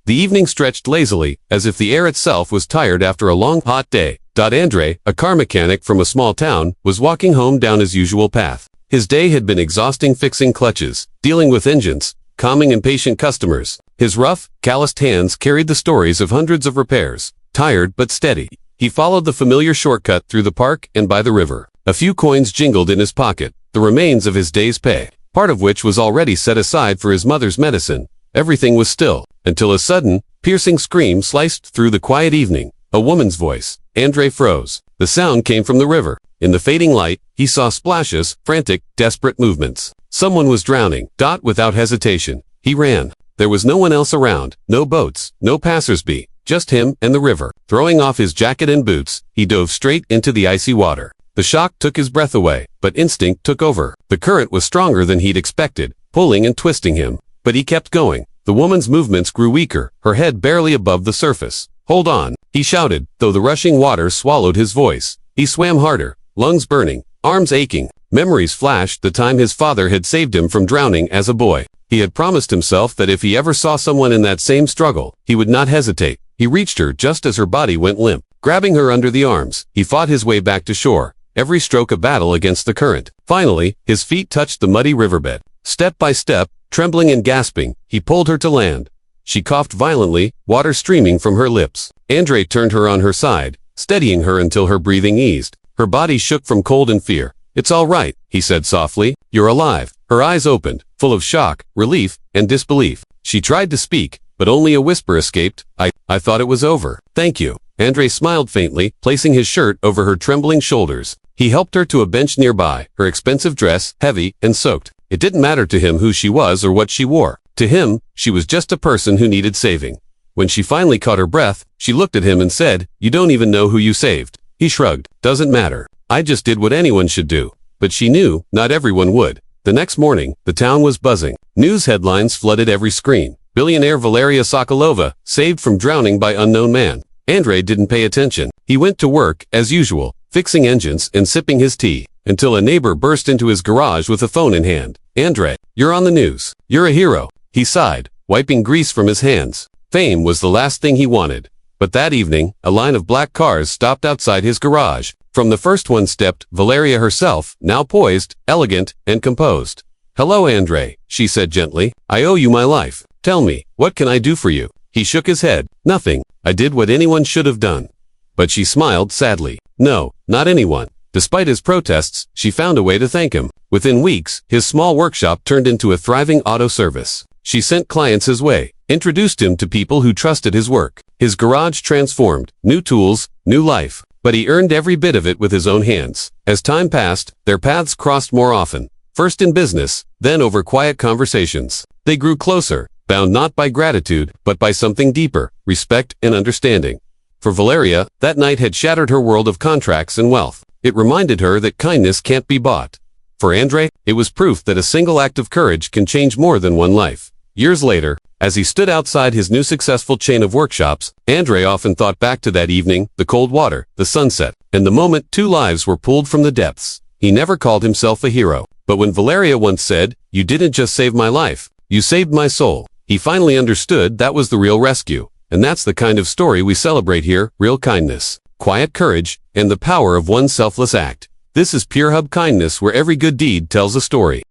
The evening stretched lazily, as if the air itself was tired after a long, hot day. Andre, a car mechanic from a small town, was walking home down his usual path. His day had been exhausting, fixing clutches, dealing with engines, calming impatient customers. His rough, calloused hands carried the stories of hundreds of repairs. Tired but steady, he followed the familiar shortcut through the park and by the river. A few coins jingled in his pocket, the remains of his day's pay, part of which was already set aside for his mother's medicine. Everything was still, until a sudden, piercing scream sliced through the quiet evening. A woman's voice. Andre froze. The sound came from the river. In the fading light, he saw splashes, frantic, desperate movements. Someone was drowning. Without hesitation, he ran. There was no one else around, no boats, no passersby, just him and the river. Throwing off his jacket and boots, he dove straight into the icy water. The shock took his breath away, but instinct took over. The current was stronger than he'd expected, pulling and twisting him. But he kept going. The woman's movements grew weaker, her head barely above the surface. "Hold on," he shouted, though the rushing water swallowed his voice. He swam harder, lungs burning, arms aching. Memories flashed the time his father had saved him from drowning as a boy. He had promised himself that if he ever saw someone in that same struggle, he would not hesitate. He reached her just as her body went limp. Grabbing her under the arms, he fought his way back to shore, every stroke a battle against the current. Finally, his feet touched the muddy riverbed. Step by step, trembling and gasping, he pulled her to land. She coughed violently, water streaming from her lips. Andre turned her on her side, steadying her until her breathing eased. Her body shook from cold and fear. "It's all right," he said softly. "You're alive." Her eyes opened, full of shock, relief, and disbelief. She tried to speak, but only a whisper escaped. I thought it was over." "Thank you." Andre smiled faintly, placing his shirt over her trembling shoulders. He helped her to a bench nearby, her expensive dress, heavy and soaked. It didn't matter to him who she was or what she wore. To him, she was just a person who needed saving. When she finally caught her breath, she looked at him and said, "You don't even know who you saved." He shrugged. "Doesn't matter. I just did what anyone should do." But she knew not everyone would. The next morning, the town was buzzing. News headlines flooded every screen. Billionaire Valeria Sokolova, saved from drowning by unknown man. Andre didn't pay attention. He went to work, as usual, fixing engines and sipping his tea, until a neighbor burst into his garage with a phone in hand. "Andre, you're on the news. You're a hero." He sighed, wiping grease from his hands. Fame was the last thing he wanted. But that evening, a line of black cars stopped outside his garage. From the first one stepped Valeria herself, now poised, elegant, and composed. "Hello, Andre," she said gently. "I owe you my life. Tell me, what can I do for you?" He shook his head. "Nothing. I did what anyone should have done." But she smiled sadly. "No, not anyone." Despite his protests, she found a way to thank him. Within weeks, his small workshop turned into a thriving auto service. She sent clients his way, introduced him to people who trusted his work. His garage transformed, new tools, new life. But he earned every bit of it with his own hands. As time passed, their paths crossed more often. First in business, then over quiet conversations. They grew closer, bound not by gratitude, but by something deeper, respect and understanding. For Valeria, that night had shattered her world of contracts and wealth. It reminded her that kindness can't be bought. For Andre, it was proof that a single act of courage can change more than one life. Years later, as he stood outside his new successful chain of workshops, Andre often thought back to that evening, the cold water, the sunset, and the moment two lives were pulled from the depths. He never called himself a hero. But when Valeria once said, "You didn't just save my life, you saved my soul," he finally understood that was the real rescue. And that's the kind of story we celebrate here, real kindness, quiet courage, and the power of one selfless act. This is Pure Hub Kindness, where every good deed tells a story.